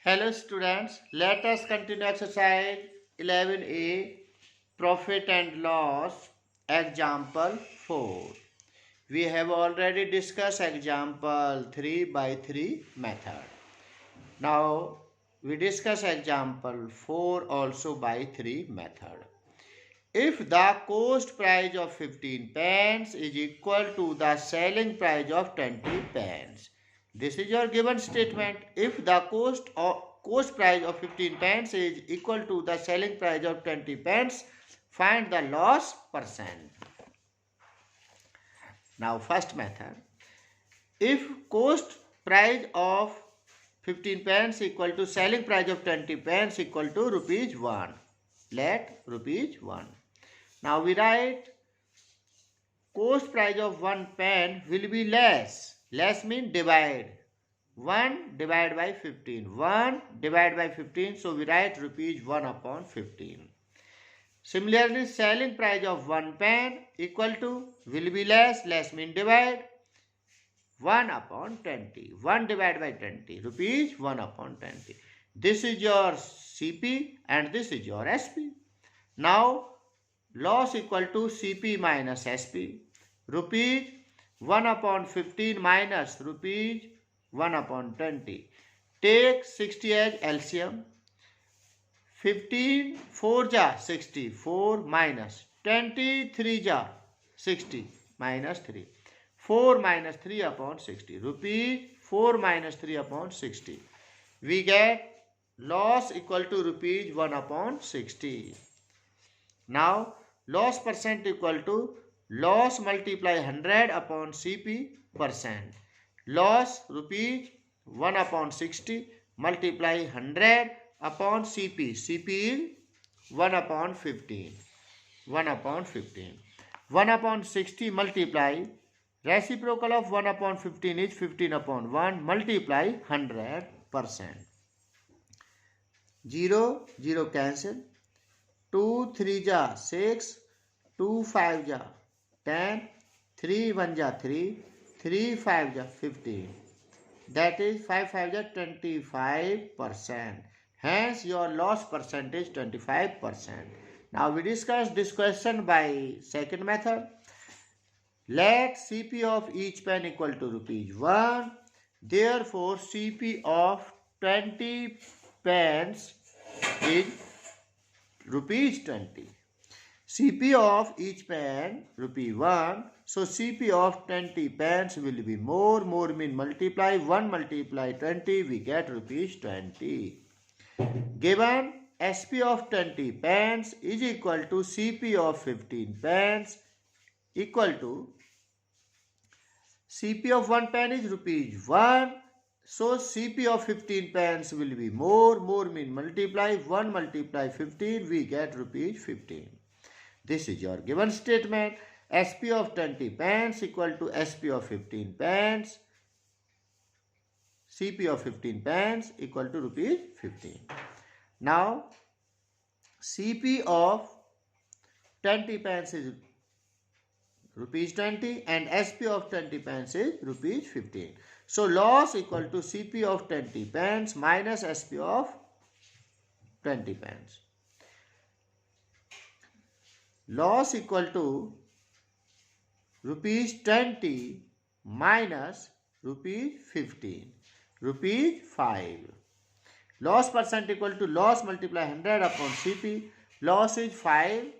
Hello students, let us continue exercise 11a, profit and loss, example 4. We have already discussed example 3 by 3 method. Now we discuss example 4 also by 3 method. If the cost price of 15 pence is equal to the selling price of 20 pence. This is your given statement. If the cost price of 15 pence is equal to the selling price of 20 pence, find the loss percent. Now first method. If cost price of 15 pence equal to selling price of 20 pence equal to rupees 1. Let rupees 1. Now we write cost price of 1 pen will be less. Less means divide. 1 divided by 15. 1 divided by 15. So we write rupees 1 upon 15. Similarly, selling price of 1 pen equal to will be less. Less means divide. 1 upon 20. 1 divided by 20. Rupees 1 upon 20. This is your CP and this is your SP. Now loss equal to CP minus SP. Rupees 1 upon 15 minus rupees 1 upon 20. Take 60 as LCM. 15 4 ja 60. 4 minus 23 ja 60 minus 3. 4 minus 3 upon 60. Rupees 4 minus 3 upon 60. We get loss equal to rupees 1 upon 60. Now loss percent equal to loss multiply 100 upon CP percent. Loss rupees 1 upon 60 multiply 100 upon CP. CP is 1 upon 15. 1 upon 15. 1 upon 60 multiply reciprocal of 1 upon 15 is 15 upon 1 multiply 100%. 0 0 cancel. 2 3 ja 6. 2 5 ja 10. 3 1 ja 3. 3 5 ja 15. That is 5 5 ja 25%. Hence your loss percentage 25%. Now we discuss this question by second method. Let CP of each pen equal to rupees 1. Therefore CP of 20 pence is rupees 20. CP of each pen rupee 1. So CP of 20 pence will be more. More mean multiply. 1 multiply 20 we get rupees 20. Given SP of 20 pence is equal to CP of 15 pence equal to CP of 1 pen is rupees 1. So CP of 15 pence will be more. More mean multiply. 1 multiply 15 we get rupees 15. This is your given statement. SP of 20 pence equal to SP of 15 pence. CP of 15 pence equal to rupees 15. Now CP of 20 pence is rupees 20 and SP of 20 pence is rupees 15. So loss equal to CP of 20 pence minus SP of 20 pence. Loss equal to rupees 20 minus rupees 15. Rupees 5. Loss percent equal to loss multiply 100 upon CP. Loss is 5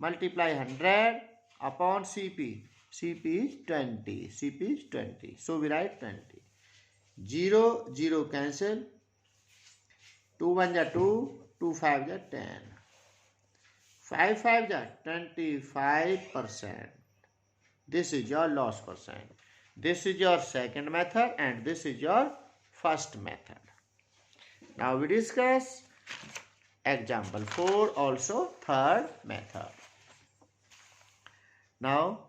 multiply 100 upon CP. CP is 20. CP is 20. So we write 20. 0 0 cancel. 2 1 ja 2. 2 5 ja 10. 5 5 ja 25%. This is your loss percent. This is your second method and this is your first method. Now we discuss example 4 also third method. Now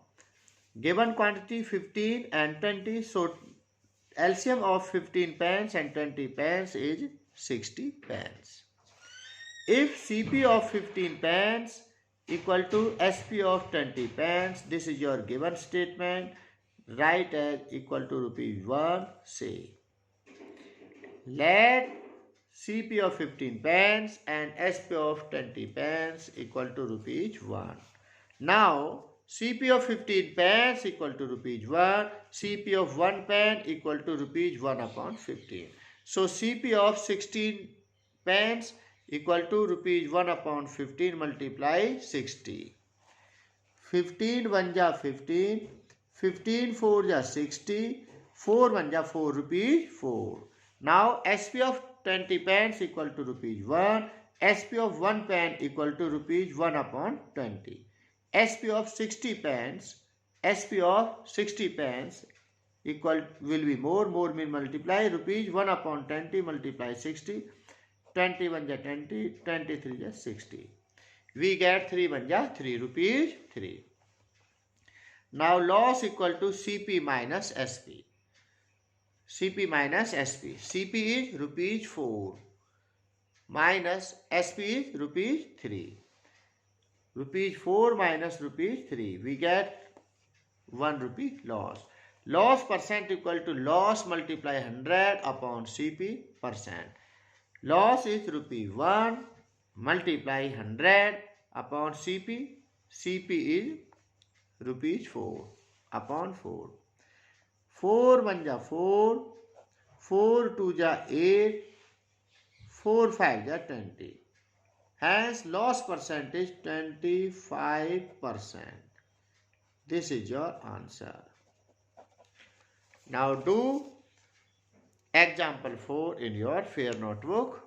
given quantity 15 and 20, so LCM of 15 pence and 20 pence is 60 pence. If CP of 15 pence equal to SP of 20 pence, this is your given statement. Write as equal to rupees 1. Say let CP of 15 pence and SP of 20 pence equal to rupees 1. Now CP of 15 pence equal to rupees 1, CP of 1 pen equal to rupees 1 upon 15. So CP of 16 pence equal to rupees 1 upon 15 multiply 60. 15 1 ja 15, 15 4 ja 60, 4 1 ja 4 rupees 4. Now SP of 20 pence equal to rupees 1, SP of 1 pen equal to rupees 1 upon 20. SP of 60 pence, SP of 60 pence equal will be more mean multiply rupees 1 upon 20 multiply 60, 21 ja 20, 23 ja 60. We get 3 1 ja 3 rupees 3. Now loss equal to CP minus SP. CP minus SP. CP is rupees 4 minus SP is rupees 3. Rupees 4 minus rupees 3. We get 1 rupee loss. Loss percent equal to loss multiply 100 upon CP percent. Loss is rupees 1 multiply 100 upon CP. CP is rupees 4 upon 4. 4 1 ja 4, 4 2 ja 8, 4 5 ja 20. Hence loss percentage 25%. This is your answer. Now do example 4 in your fair notebook.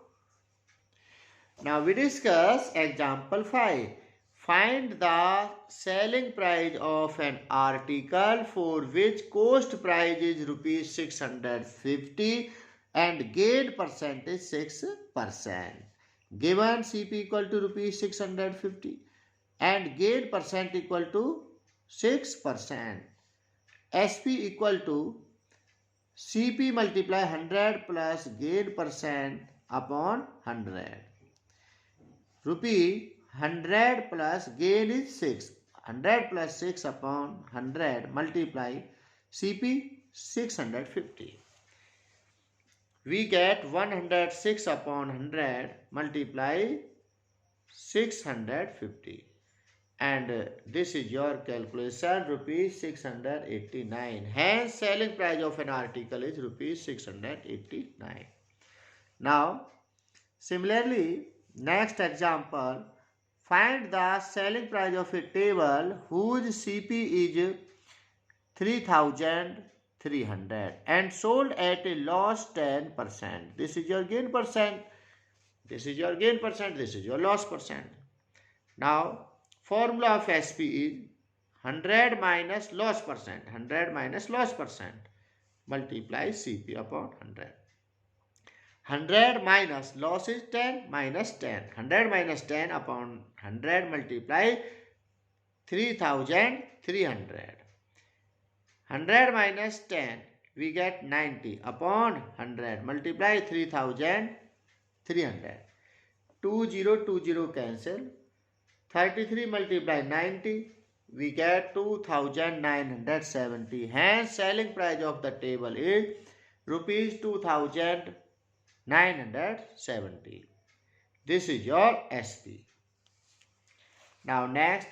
Now we discuss example 5. Find the selling price of an article for which cost price is rupees 650 and gain percentage 6%. Given CP equal to rupees 650 and gain percent equal to 6%. SP equal to CP multiply 100 plus gain percent upon 100. Rupee 100 plus gain is 6. 100 plus 6 upon 100 multiply CP 650. We get 106 upon 100 multiply 650. And this is your calculation, rupees 689. Hence selling price of an article is rupees 689. Now similarly, next example, find the selling price of a table whose CP is 3,300 and sold at a loss 10%. This is your gain percent. This is your gain percent. This is your loss percent. Now formula of SP is 100 minus loss percent. 100 minus loss percent multiply CP upon 100. 100 minus loss is 10 minus 10. 100 minus 10 upon 100 multiply 3,300. 100 minus 10 we get 90 upon 100 multiply 3,300. 20 cancel. 33 multiply 90 we get 2,970. Hence selling price of the table is rupees 2,970. This is your SP. Now next,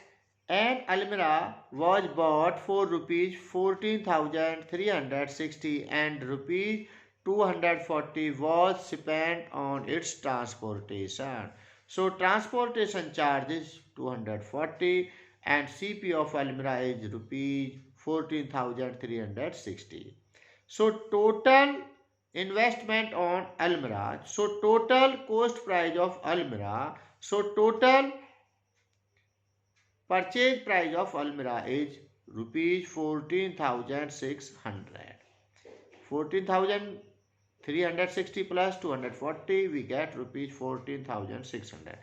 an almirah was bought for rupees 14,360 and rupees 240 was spent on its transportation. So transportation charge is 240 and CP of almirah is rupees 14,360. So total investment on almirah. So total cost price of almirah. So total purchase price of almirah is rupees 14,600. 14,360 plus 240 we get rupees 14,600.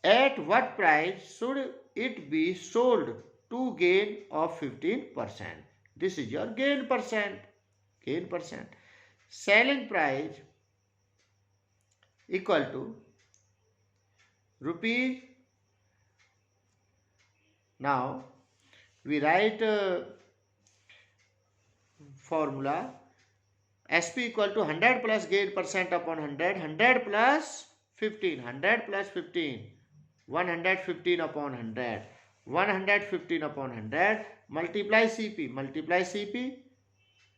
At what price should it be sold to gain of 15%? This is your gain percent. Gain percent. Selling price equal to rupees. Now we write formula. SP equal to 100 plus gain percent upon 100, 100 plus 15, 100 plus 15, 115 upon 100, 115 upon 100, multiply CP,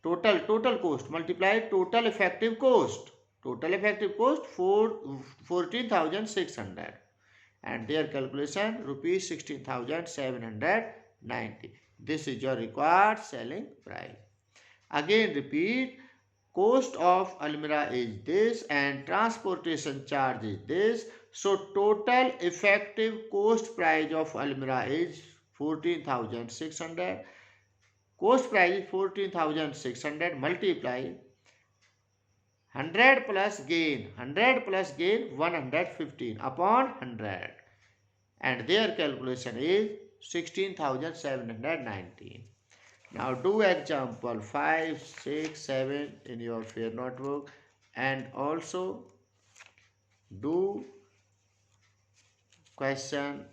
total cost, multiply total effective cost, 14,600, and their calculation rupees 16,790. This is your required selling price. Again repeat, cost of almirah is this and transportation charge is this. So total effective cost price of almirah is 14,600. Cost price is 14,600, multiply 100 plus gain 115 upon 100, and their calculation is 16,719. Now do example 5, 6, 7 in your fair notebook, and also do question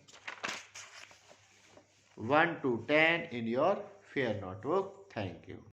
1 to 10 in your fair notebook. Thank you.